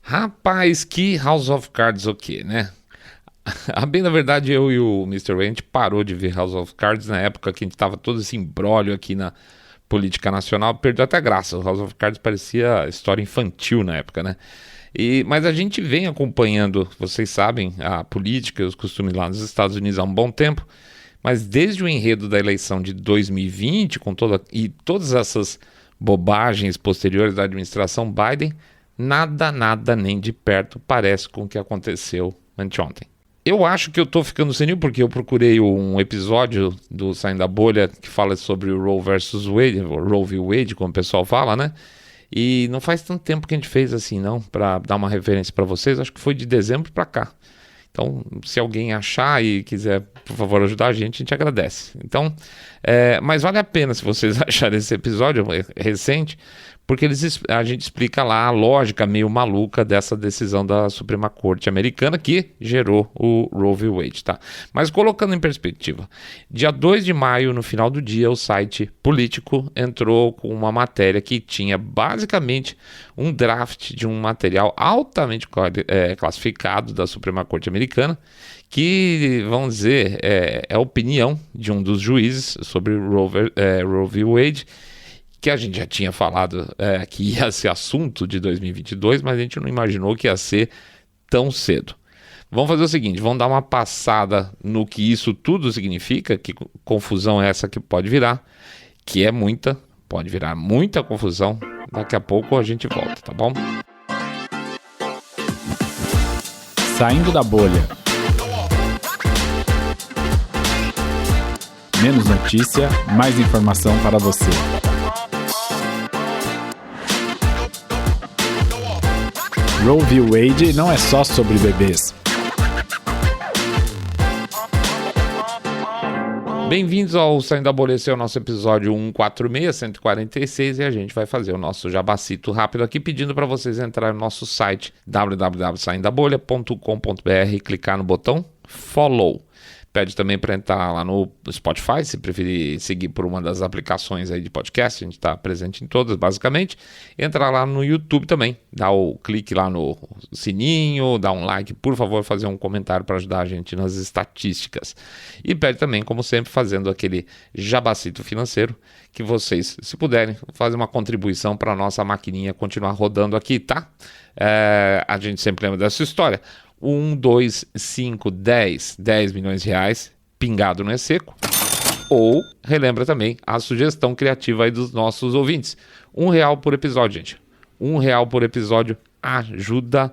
Rapaz, que House of Cards o quê, né? A bem da verdade, eu e o Mr. Ray, a gente parou de ver House of Cards na época que a gente tava todo esse imbróglio aqui na política nacional, perdeu até graça. O House of Cards parecia história infantil na época, né? Mas a gente vem acompanhando, vocês sabem, a política e os costumes lá nos Estados Unidos há um bom tempo, mas desde o enredo da eleição de 2020, e todas essas bobagens posteriores da administração Biden, nada nem de perto parece com o que aconteceu anteontem. Eu acho que eu tô ficando senil porque eu procurei um episódio do Saindo da Bolha que fala sobre o Roe versus Wade, ou Roe v. Wade, como o pessoal fala, né? E não faz tanto tempo que a gente fez assim, não, para dar uma referência para vocês. Acho que foi de dezembro para cá. Então, se alguém achar e quiser, por favor, ajudar a gente agradece. Então, mas vale a pena se vocês acharem esse episódio recente, porque a gente explica lá a lógica meio maluca dessa decisão da Suprema Corte americana que gerou o Roe v. Wade, tá? Mas colocando em perspectiva, dia 2 de maio, no final do dia, o site Político entrou com uma matéria que tinha basicamente um draft de um material altamente classificado da Suprema Corte americana, que, vamos dizer, é a opinião de um dos juízes sobre Roe v. Wade, que a gente já tinha falado que ia ser assunto de 2022, mas a gente não imaginou que ia ser tão cedo. Vamos fazer o seguinte, vamos dar uma passada no que isso tudo significa, que confusão é essa que pode virar, que é pode virar muita confusão. Daqui a pouco a gente volta, tá bom? Saindo da bolha. Menos notícia, mais informação para você. Roe v. Wade não é só sobre bebês. Bem-vindos ao Saindo da Bolha, esse é o nosso episódio 146, 146, e a gente vai fazer o nosso jabacito rápido aqui, pedindo para vocês entrarem no nosso site www.saindabolha.com.br e clicar no botão Follow. Pede também para entrar lá no Spotify, se preferir seguir por uma das aplicações aí de podcast, a gente está presente em todas, basicamente. Entrar lá no YouTube também, dá o clique lá no sininho, dá um like, por favor, fazer um comentário para ajudar a gente nas estatísticas. E pede também, como sempre, fazendo aquele jabacito financeiro, que vocês, se puderem, fazer uma contribuição para a nossa maquininha continuar rodando aqui, tá? A gente sempre lembra dessa história. 1, 2, 5, 10 milhões de reais pingado não é seco. Ou relembra também a sugestão criativa aí dos nossos ouvintes. R$1 por episódio, gente. R$1 por episódio ajuda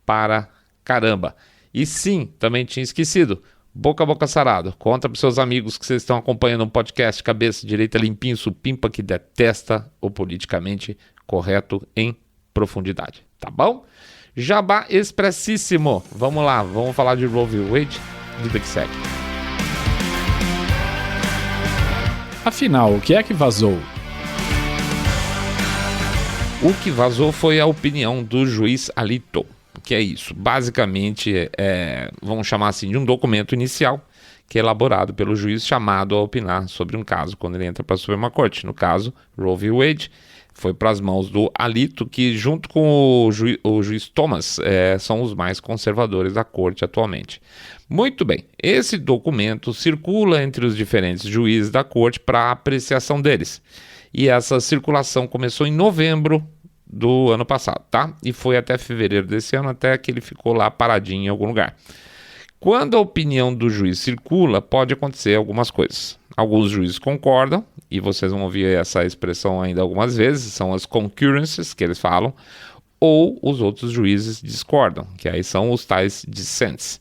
para caramba. E sim, também tinha esquecido. Boca a boca sarado. Conta para seus amigos que vocês estão acompanhando um podcast cabeça direita limpinho, supimpa, que detesta o politicamente correto em profundidade. Tá bom? Jabá expressíssimo. Vamos lá, vamos falar de Roe v. Wade, vida que segue. Afinal, o que é que vazou? O que vazou foi a opinião do juiz Alito. O que é isso? Basicamente, vamos chamar assim, de um documento inicial que é elaborado pelo juiz chamado a opinar sobre um caso quando ele entra para a Suprema Corte. No caso, Roe v. Wade. Foi para as mãos do Alito, que junto com o juiz Thomas são os mais conservadores da corte atualmente. Muito bem, esse documento circula entre os diferentes juízes da corte para apreciação deles. E essa circulação começou em novembro do ano passado, tá? E foi até fevereiro desse ano, até que ele ficou lá paradinho em algum lugar. Quando a opinião do juiz circula, pode acontecer algumas coisas. Alguns juízes concordam, e vocês vão ouvir essa expressão ainda algumas vezes, são as concurrences que eles falam, ou os outros juízes discordam, que aí são os tais dissents.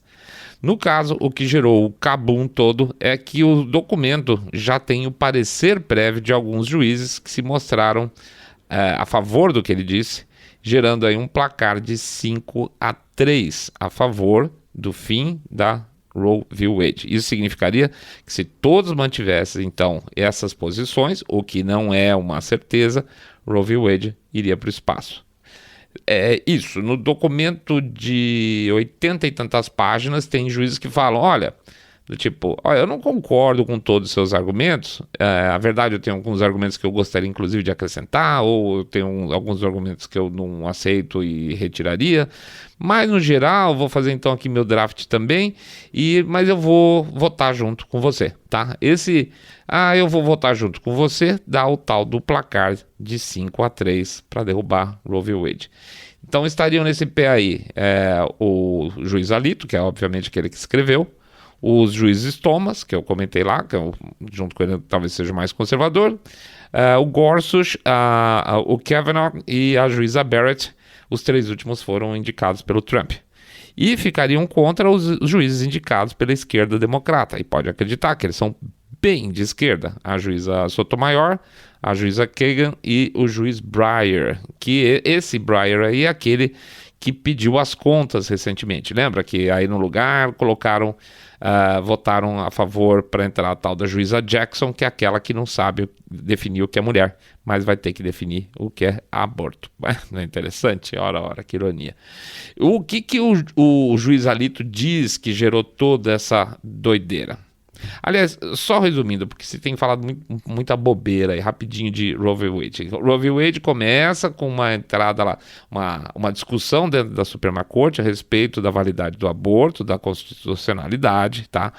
No caso, o que gerou o cabum todo é que o documento já tem o parecer prévio de alguns juízes que se mostraram a favor do que ele disse, gerando aí um placar de 5-3 a favor do fim da Roe v. Wade. Isso significaria que se todos mantivessem, então, essas posições, o que não é uma certeza, Roe v. Wade iria para o espaço. Isso, no documento de 80 e tantas páginas, tem juízes que falam, olha, Do tipo, olha, eu não concordo com todos os seus argumentos, a verdade eu tenho alguns argumentos que eu gostaria inclusive de acrescentar, ou eu tenho alguns argumentos que eu não aceito e retiraria, mas no geral vou fazer então aqui meu draft também, mas eu vou votar junto com você, tá? Eu vou votar junto com você, dá o tal do placar de 5-3 para derrubar Roe v. Wade. Então estariam nesse pé aí o juiz Alito, que é obviamente aquele que escreveu, os juízes Thomas, que eu comentei lá, que junto com ele talvez seja o mais conservador, o Gorsuch, o Kavanaugh e a juíza Barrett. Os 3 últimos foram indicados pelo Trump. E ficariam contra os juízes indicados pela esquerda democrata. E pode acreditar que eles são bem de esquerda. A juíza Sotomayor, a juíza Kagan e o juiz Breyer. Que esse Breyer aí é aquele que pediu as contas recentemente. Lembra que aí no lugar votaram a favor para entrar a tal da juíza Jackson, que é aquela que não sabe definir o que é mulher, mas vai ter que definir o que é aborto. Não é interessante? Ora, que ironia. O que o juiz Alito diz que gerou toda essa doideira? Aliás, só resumindo, porque se tem falado muita bobeira aí, rapidinho de Roe v. Wade. Roe v. Wade começa com uma entrada lá, uma discussão dentro da Suprema Corte a respeito da validade do aborto, da constitucionalidade, tá?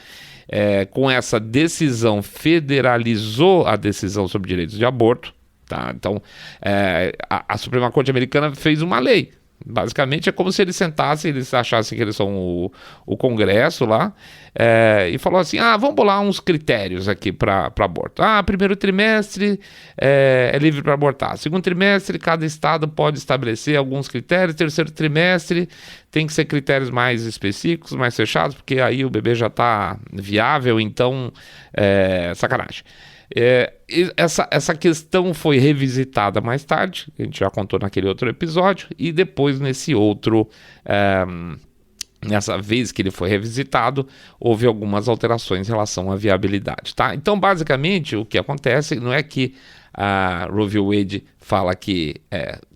Com essa decisão, federalizou a decisão sobre direitos de aborto, tá? Então, a Suprema Corte americana fez uma lei. Basicamente é como se eles sentassem, eles achassem que eles são o Congresso lá, e falou assim, vamos bolar uns critérios aqui para aborto. Primeiro trimestre é livre para abortar. Segundo trimestre, cada estado pode estabelecer alguns critérios. Terceiro trimestre tem que ser critérios mais específicos, mais fechados, porque aí o bebê já está viável, então sacanagem. Essa questão foi revisitada mais tarde, a gente já contou naquele outro episódio, e depois nessa vez que ele foi revisitado, houve algumas alterações em relação à viabilidade, tá? Então, basicamente, o que acontece não é que a Roe v. Wade fala que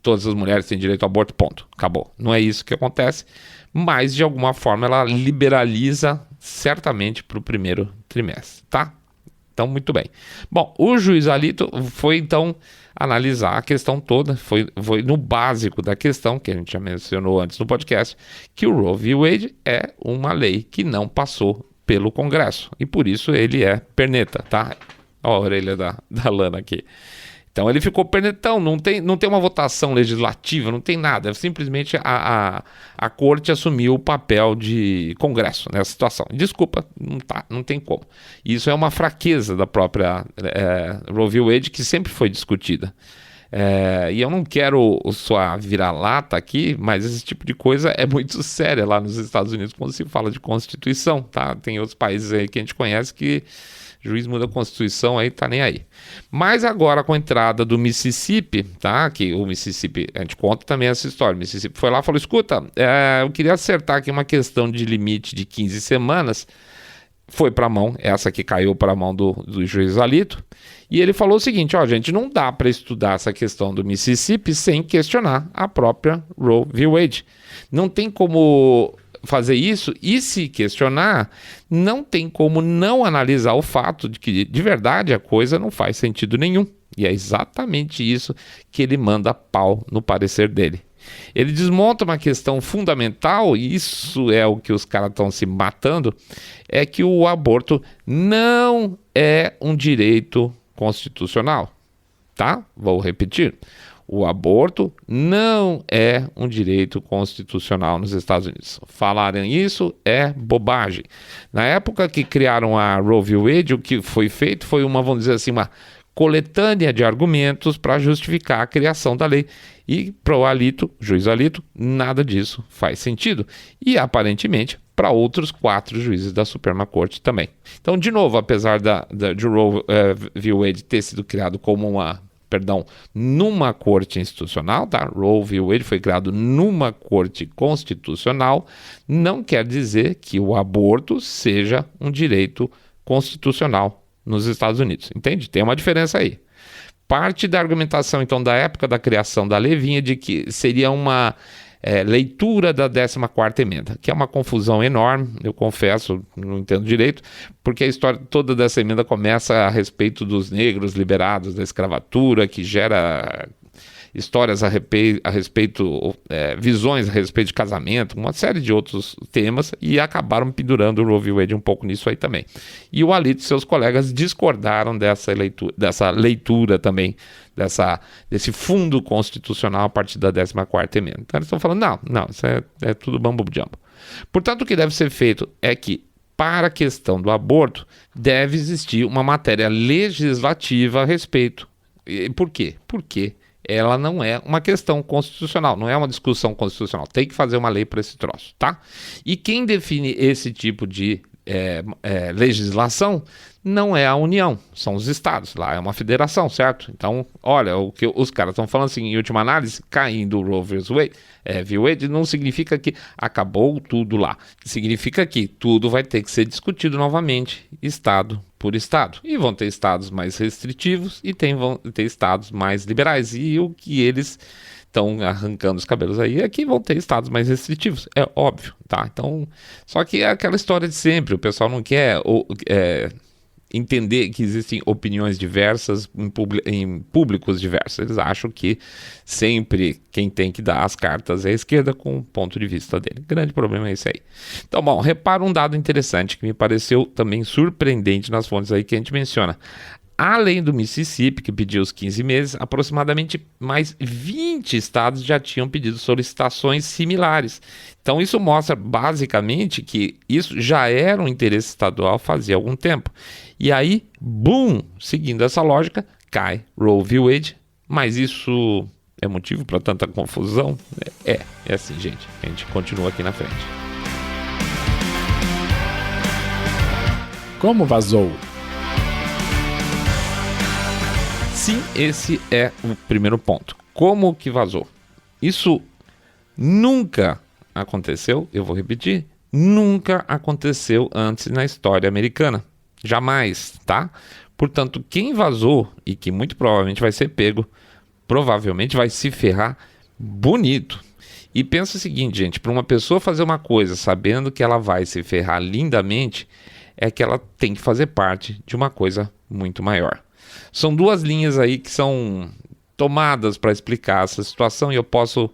todas as mulheres têm direito ao aborto, ponto, acabou. Não é isso que acontece, mas de alguma forma ela liberaliza certamente para o primeiro trimestre, tá? Então, muito bem. Bom, o juiz Alito foi, então, analisar a questão toda, foi no básico da questão, que a gente já mencionou antes no podcast, que o Roe v. Wade é uma lei que não passou pelo Congresso, e por isso ele é perneta, tá? Ó a orelha da Lana aqui. Então ele ficou pernetão, não tem uma votação legislativa, não tem nada, simplesmente a corte assumiu o papel de Congresso nessa situação. Desculpa, não tem como. Isso é uma fraqueza da própria Roe v. Wade, que sempre foi discutida. E eu não quero só vira-lata aqui, mas esse tipo de coisa é muito séria lá nos Estados Unidos quando se fala de Constituição, tá? Tem outros países aí que a gente conhece que juiz muda a Constituição, aí tá nem aí. Mas agora com a entrada do Mississippi, tá? Que o Mississippi, a gente conta também essa história. O Mississippi foi lá e falou, escuta, eu queria acertar aqui uma questão de limite de 15 semanas. Foi para a mão, essa que caiu para a mão do juiz Alito. E ele falou o seguinte, gente, não dá para estudar essa questão do Mississippi sem questionar a própria Roe v. Wade. Não tem como fazer isso, e se questionar, não tem como não analisar o fato de que, de verdade, a coisa não faz sentido nenhum. E é exatamente isso que ele manda pau no parecer dele. Ele desmonta uma questão fundamental, e isso é o que os caras estão se matando, é que o aborto não é um direito constitucional, tá? Vou repetir. O aborto não é um direito constitucional nos Estados Unidos. Falarem isso é bobagem. Na época que criaram a Roe v. Wade, o que foi feito foi vamos dizer assim, uma coletânea de argumentos para justificar a criação da lei. E para o Alito, juiz Alito, nada disso faz sentido. E aparentemente para outros 4 juízes da Suprema Corte também. Então, de novo, apesar de Roe v. Wade ter sido criado como numa corte institucional, tá? Roe v. Wade foi criado numa corte constitucional, não quer dizer que o aborto seja um direito constitucional nos Estados Unidos, entende? Tem uma diferença aí. Parte da argumentação, então, da época da criação da lei vinha de que seria uma leitura da 14ª emenda, que é uma confusão enorme, eu confesso, não entendo direito, porque a história toda dessa emenda começa a respeito dos negros liberados da escravatura, que gera histórias a respeito, visões a respeito de casamento, uma série de outros temas, e acabaram pendurando o Roe v. Wade um pouco nisso aí também. E o Alito e seus colegas discordaram dessa leitura também, desse fundo constitucional a partir da 14ª emenda. Então eles estão falando, não, isso é tudo bambu-jambo. Portanto, o que deve ser feito é que, para a questão do aborto, deve existir uma matéria legislativa a respeito. E por quê? Porque ela não é uma questão constitucional, não é uma discussão constitucional. Tem que fazer uma lei para esse troço, tá? E quem define esse tipo de legislação não é a União, são os estados. Lá é uma federação, certo? Então, olha, o que os caras estão falando assim, em última análise, caindo o Roe v. Wade não significa que acabou tudo lá. Significa que tudo vai ter que ser discutido novamente, estado por estado. E vão ter estados mais restritivos e vão ter estados mais liberais. E o que eles estão arrancando os cabelos aí é que vão ter estados mais restritivos, é óbvio, tá? Então, só que é aquela história de sempre, o pessoal não quer entender que existem opiniões diversas em públicos diversos. Eles acham que sempre quem tem que dar as cartas é a esquerda com o ponto de vista dele. O grande problema é esse aí. Então, bom, repara um dado interessante que me pareceu também surpreendente nas fontes aí que a gente menciona. Além do Mississippi, que pediu os 15 meses, aproximadamente mais 20 estados já tinham pedido solicitações similares. Então isso mostra basicamente que isso já era um interesse estadual fazia algum tempo. E aí, boom, seguindo essa lógica, cai Roe v. Wade, mas isso é motivo para tanta confusão? É assim, gente. A gente continua aqui na frente. Como vazou? Sim, esse é o primeiro ponto. Como que vazou? Isso nunca aconteceu, eu vou repetir, nunca aconteceu antes na história americana. Jamais, tá? Portanto, quem vazou e que muito provavelmente vai ser pego, provavelmente vai se ferrar bonito. E pensa o seguinte, gente, para uma pessoa fazer uma coisa sabendo que ela vai se ferrar lindamente, é que ela tem que fazer parte de uma coisa muito maior. São duas linhas aí que são tomadas para explicar essa situação e eu posso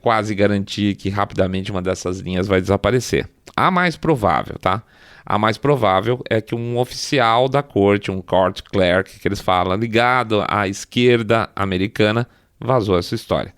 quase garantir que rapidamente uma dessas linhas vai desaparecer. A mais provável, tá? A mais provável é que um oficial da corte, um court clerk, que eles falam, ligado à esquerda americana, vazou essa história.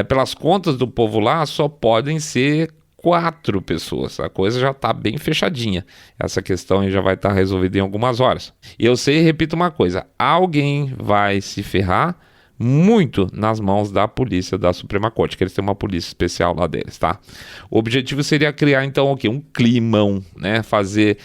Pelas contas do povo lá, só podem ser 4 pessoas, a coisa já está bem fechadinha, essa questão aí já vai estar resolvida em algumas horas. E eu sei, repito uma coisa, alguém vai se ferrar muito nas mãos da polícia da Suprema Corte, que eles têm uma polícia especial lá deles, tá? O objetivo seria criar então o quê? Um climão, né? Fazer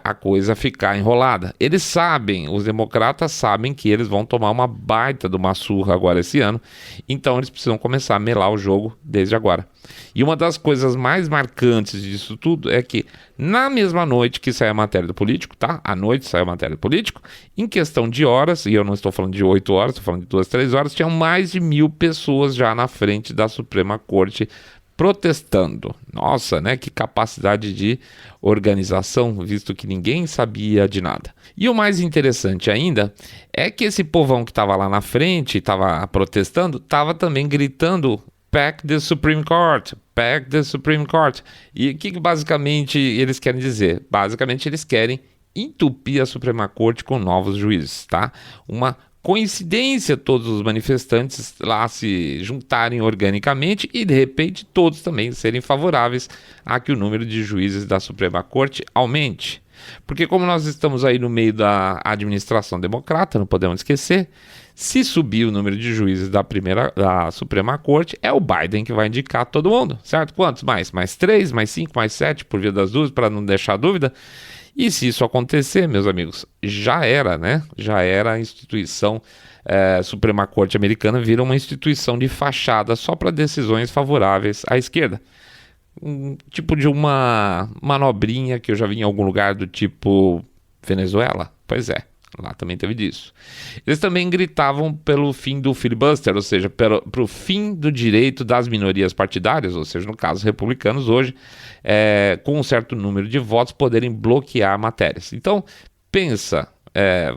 a coisa ficar enrolada. Eles sabem, os democratas sabem que eles vão tomar uma baita de uma surra agora esse ano, então eles precisam começar a melar o jogo desde agora. E uma das coisas mais marcantes disso tudo é que na mesma noite que sai a matéria do Político, tá? À noite sai a matéria do Político, em questão de horas, e eu não estou falando de 8 horas, estou falando de 2, 3 horas, tinham mais de 1.000 pessoas já na frente da Suprema Corte protestando. Nossa, né? Que capacidade de organização, visto que ninguém sabia de nada. E o mais interessante ainda é que esse povão que estava lá na frente, estava protestando, estava também gritando Pack the Supreme Court, Pack the Supreme Court. E o que basicamente eles querem dizer? Basicamente eles querem entupir a Suprema Corte com novos juízes, tá? Uma coincidência todos os manifestantes lá se juntarem organicamente e de repente todos também serem favoráveis a que o número de juízes da Suprema Corte aumente. Porque como nós estamos aí no meio da administração democrata, não podemos esquecer, se subir o número de juízes da Suprema Corte, é o Biden que vai indicar todo mundo, certo? Quantos mais? Mais 3, mais 5, mais 7, por via das dúvidas, para não deixar dúvida. E se isso acontecer, meus amigos, já era, né? Já era a instituição Suprema Corte americana, vira uma instituição de fachada só para decisões favoráveis à esquerda. Um tipo de uma manobrinha que eu já vi em algum lugar do tipo Venezuela. Pois é, Lá também teve disso. Eles também gritavam pelo fim do filibuster, ou seja, para o fim do direito das minorias partidárias, ou seja, no caso, republicanos hoje, com um certo número de votos, poderem bloquear matérias. Então, pensa,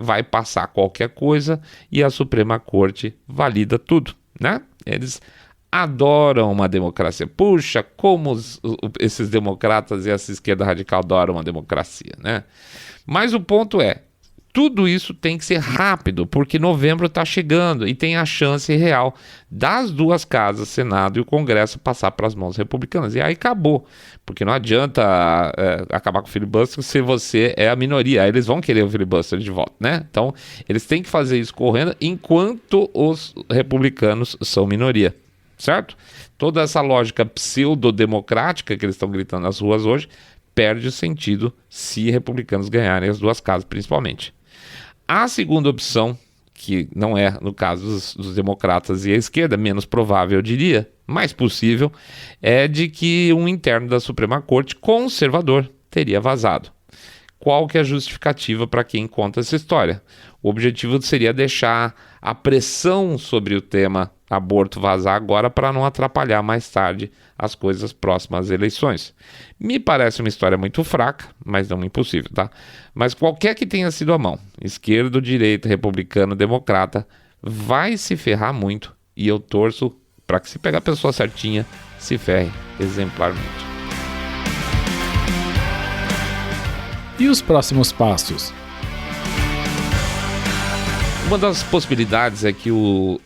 vai passar qualquer coisa e a Suprema Corte valida tudo, né? Eles adoram uma democracia. Puxa, como esses democratas e essa esquerda radical adoram uma democracia, né? Mas o ponto é, tudo isso tem que ser rápido, porque novembro está chegando e tem a chance real das duas casas, Senado e o Congresso, passar para as mãos republicanas. E aí acabou, porque não adianta acabar com o filibuster se você é a minoria. Aí eles vão querer o filibuster de volta, né? Então, eles têm que fazer isso correndo enquanto os republicanos são minoria, certo? Toda essa lógica pseudo-democrática que eles estão gritando nas ruas hoje perde o sentido se republicanos ganharem as duas casas, principalmente. A segunda opção, que não é no caso dos democratas e a esquerda, menos provável eu diria, mais possível, é de que um interno da Suprema Corte conservador teria vazado. Qual que é a justificativa para quem conta essa história? O objetivo seria deixar a pressão sobre o tema aborto vazar agora para não atrapalhar mais tarde as coisas próximas às eleições. Me parece uma história muito fraca, mas não impossível, tá? Mas qualquer que tenha sido a mão, esquerdo, direita, republicano, democrata, vai se ferrar muito e eu torço para que se pegar a pessoa certinha, se ferre exemplarmente. E os próximos passos? Uma das possibilidades é que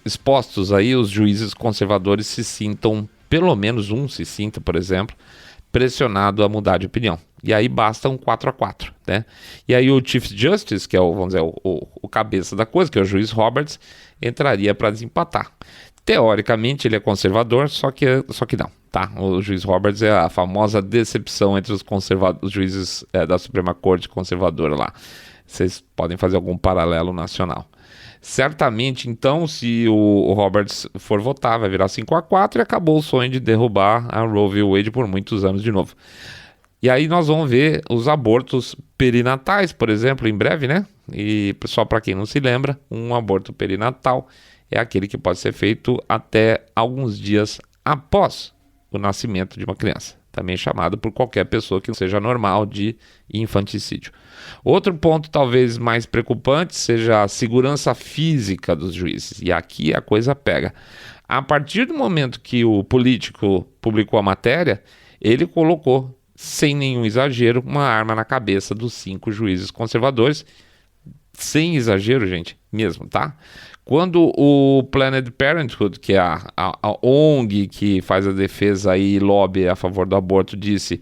expostos aí, os juízes conservadores se sintam, pelo menos um se sinta, por exemplo, pressionado a mudar de opinião. E aí basta um 4-4, né? E aí o Chief Justice, que é vamos dizer, o cabeça da coisa, que é o juiz Roberts, entraria para desempatar. Teoricamente ele é conservador, só que não, tá? O juiz Roberts é a famosa decepção entre os juízes da Suprema Corte conservadora lá. Vocês podem fazer algum paralelo nacional. Certamente, então, se o Roberts for votar, vai virar 5-4 e acabou o sonho de derrubar a Roe v. Wade por muitos anos de novo. E aí nós vamos ver os abortos perinatais, por exemplo, em breve, né? E só para quem não se lembra, um aborto perinatal é aquele que pode ser feito até alguns dias após o nascimento de uma criança, também chamado por qualquer pessoa que não seja normal de infanticídio. Outro ponto talvez mais preocupante seja a segurança física dos juízes, e aqui a coisa pega. A partir do momento que o político publicou a matéria, ele colocou, sem nenhum exagero, uma arma na cabeça dos 5 juízes conservadores, sem exagero, gente, mesmo, tá? Quando o Planned Parenthood, que é a ONG que faz a defesa e lobby a favor do aborto, disse,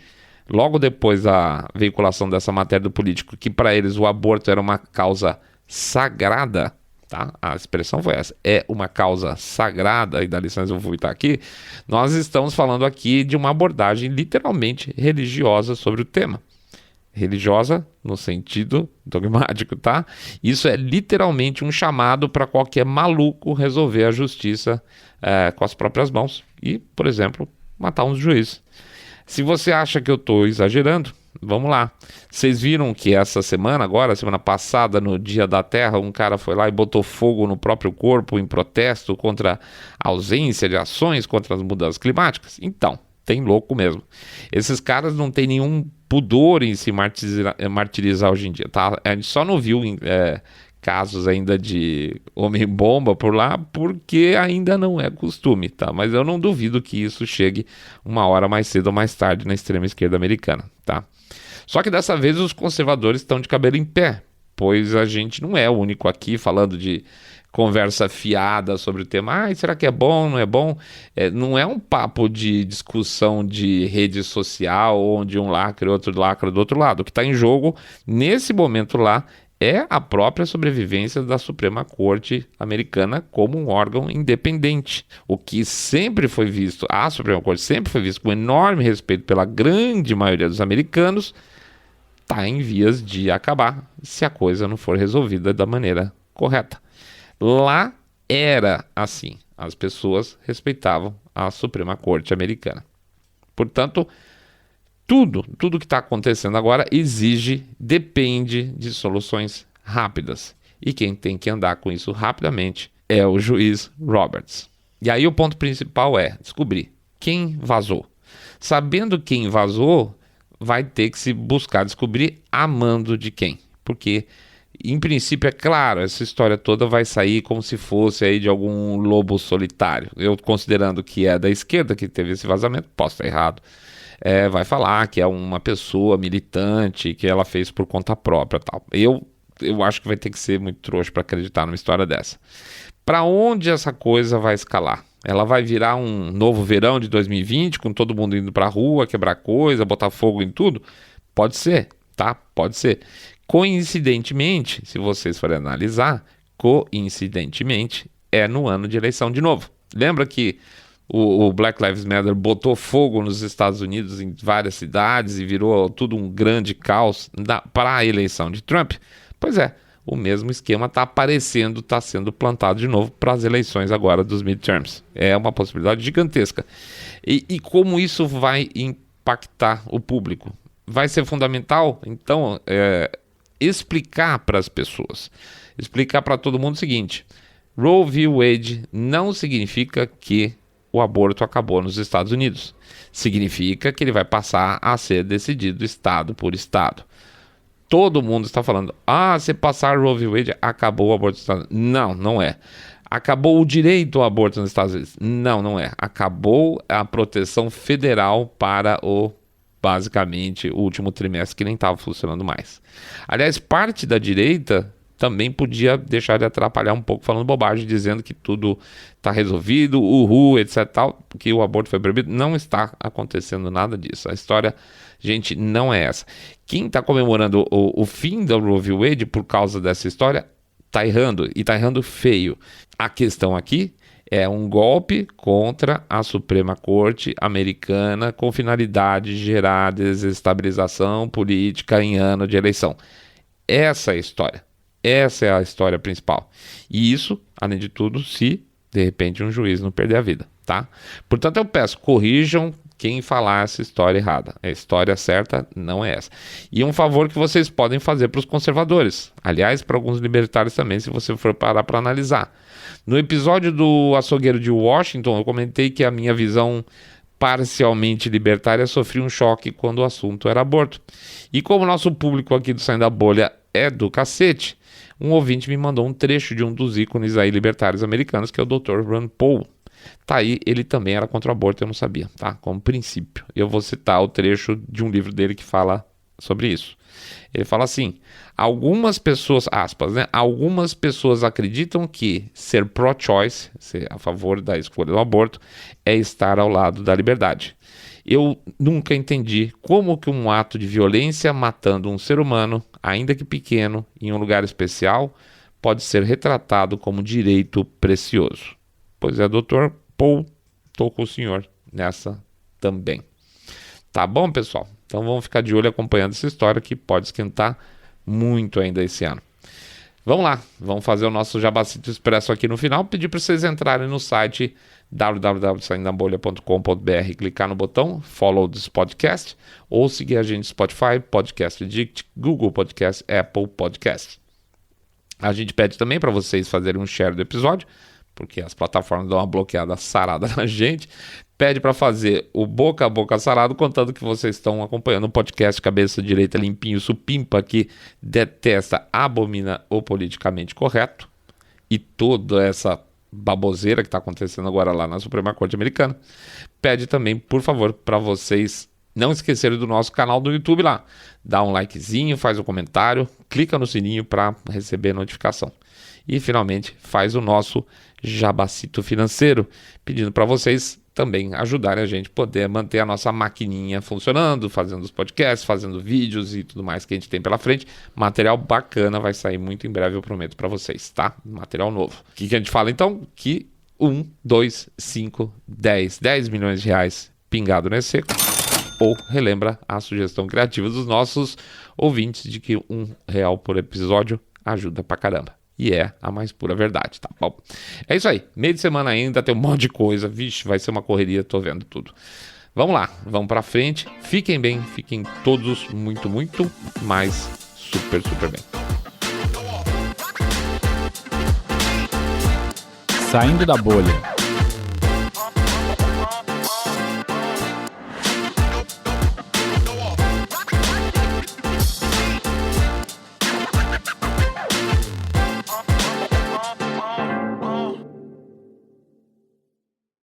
logo depois da veiculação dessa matéria do político, que para eles o aborto era uma causa sagrada, tá? A expressão foi essa, é uma causa sagrada, e dá licença eu vou voltar aqui, nós estamos falando aqui de uma abordagem literalmente religiosa sobre o tema. Religiosa no sentido dogmático, tá? Isso é literalmente um chamado para qualquer maluco resolver a justiça com as próprias mãos e, por exemplo, matar uns juízes. Se você acha que eu estou exagerando, vamos lá. Vocês viram que essa semana, agora, semana passada, no Dia da Terra, um cara foi lá e botou fogo no próprio corpo em protesto contra a ausência de ações contra as mudanças climáticas? Então, tem louco mesmo. Esses caras não têm nenhum pudor em se martirizar hoje em dia, tá? A gente só não viu casos ainda de homem-bomba por lá, porque ainda não é costume, tá? Mas eu não duvido que isso chegue uma hora mais cedo ou mais tarde na extrema esquerda americana, tá? Só que dessa vez os conservadores estão de cabelo em pé, pois a gente não é o único aqui falando de conversa fiada sobre o tema. Será que é bom, não é bom? Não é um papo de discussão de rede social, onde um lacra e outro lacra do outro lado. O que está em jogo, nesse momento lá, é a própria sobrevivência da Suprema Corte americana como um órgão independente. O que sempre foi visto, a Suprema Corte sempre foi visto com enorme respeito pela grande maioria dos americanos, está em vias de acabar se a coisa não for resolvida da maneira correta. Lá era assim, as pessoas respeitavam a Suprema Corte americana. Portanto, tudo que está acontecendo agora depende de soluções rápidas. E quem tem que andar com isso rapidamente é o juiz Roberts. E aí o ponto principal é descobrir quem vazou. Sabendo quem vazou, vai ter que se buscar descobrir a mando de quem. Porque, em princípio, é claro, essa história toda vai sair como se fosse aí de algum lobo solitário. Eu, considerando que é da esquerda que teve esse vazamento, posso estar errado. Vai falar que é uma pessoa militante, que ela fez por conta própria, tal. Eu acho que vai ter que ser muito trouxa para acreditar numa história dessa. Para onde essa coisa vai escalar? Ela vai virar um novo verão de 2020, com todo mundo indo para a rua, quebrar coisa, botar fogo em tudo? Pode ser, tá? Pode ser. Coincidentemente, se vocês forem analisar, coincidentemente, é no ano de eleição de novo. Lembra que o Black Lives Matter botou fogo nos Estados Unidos em várias cidades e virou tudo um grande caos para a eleição de Trump? Pois é, o mesmo esquema está aparecendo, está sendo plantado de novo para as eleições agora dos midterms. É uma possibilidade gigantesca. E como isso vai impactar o público? Vai ser fundamental, então, explicar para as pessoas, explicar para todo mundo o seguinte: Roe v. Wade não significa que o aborto acabou nos Estados Unidos. Significa que ele vai passar a ser decidido estado por estado. Todo mundo está falando, se passar Roe v. Wade, acabou o aborto nos Estados Unidos. Não, não é. Acabou o direito ao aborto nos Estados Unidos. Não, não é. Acabou a proteção federal para basicamente, o último trimestre, que nem estava funcionando mais. Aliás, parte da direita também podia deixar de atrapalhar um pouco falando bobagem, dizendo que tudo está resolvido, etc, tal, que o aborto foi proibido. Não está acontecendo nada disso. A história, gente, não é essa. Quem está comemorando o fim da Roe v. Wade por causa dessa história está errando, e está errando feio. A questão aqui é um golpe contra a Suprema Corte americana com finalidade de gerar desestabilização política em ano de eleição. Essa é a história. Essa é a história principal. E isso, além de tudo, se de repente um juiz não perder a vida, tá? Portanto, eu peço, corrijam quem falar essa história errada. A história certa não é essa. E um favor que vocês podem fazer para os conservadores. Aliás, para alguns libertários também, se você for parar para analisar. No episódio do Açougueiro de Washington, eu comentei que a minha visão parcialmente libertária sofreu um choque quando o assunto era aborto. E como o nosso público aqui do Saindo da Bolha é do cacete, um ouvinte me mandou um trecho de um dos ícones aí libertários americanos, que é o Dr. Rand Paul. Tá aí, ele também era contra o aborto, eu não sabia, tá? Como princípio. Eu vou citar o trecho de um livro dele que fala sobre isso. Ele fala assim: algumas pessoas, aspas, né? Algumas pessoas acreditam que ser pro-choice, ser a favor da escolha do aborto, é estar ao lado da liberdade. Eu nunca entendi como que um ato de violência matando um ser humano, ainda que pequeno, em um lugar especial, pode ser retratado como direito precioso. Pois é, doutor Paul, estou com o senhor nessa também. Tá bom, pessoal? Então vamos ficar de olho acompanhando essa história que pode esquentar muito ainda esse ano. Vamos lá, vamos fazer o nosso Jabacito Expresso aqui no final. Pedir para vocês entrarem no site www.saindabolha.com.br, clicar no botão Follow this podcast ou seguir a gente no Spotify, Podcast Addict, Google Podcast, Apple Podcast. A gente pede também para vocês fazerem um share do episódio, porque as plataformas dão uma bloqueada sarada na gente. Pede para fazer o boca a boca sarado, contando que vocês estão acompanhando o podcast Cabeça Direita Limpinho Supimpa, que detesta, abomina o politicamente correto e toda essa baboseira que está acontecendo agora lá na Suprema Corte Americana. Pede também, por favor, para vocês não esquecerem do nosso canal do YouTube lá. Dá um likezinho, faz um comentário, clica no sininho para receber notificação. E, finalmente, faz o nosso Jabacito Financeiro, pedindo para vocês também ajudarem a gente a poder manter a nossa maquininha funcionando, fazendo os podcasts, fazendo vídeos e tudo mais que a gente tem pela frente. Material bacana vai sair muito em breve, eu prometo para vocês, tá? Material novo. O que a gente fala então? Que 1, 2, 5, 10 milhões de reais pingado nesse seco. Ou relembra a sugestão criativa dos nossos ouvintes de que R$1 por episódio ajuda pra caramba. E é a mais pura verdade, tá bom? É isso aí, meio de semana ainda, tem um monte de coisa. Vixe, vai ser uma correria, tô vendo tudo. Vamos lá, vamos pra frente. Fiquem bem, fiquem todos muito, muito mais super bem. Saindo da Bolha.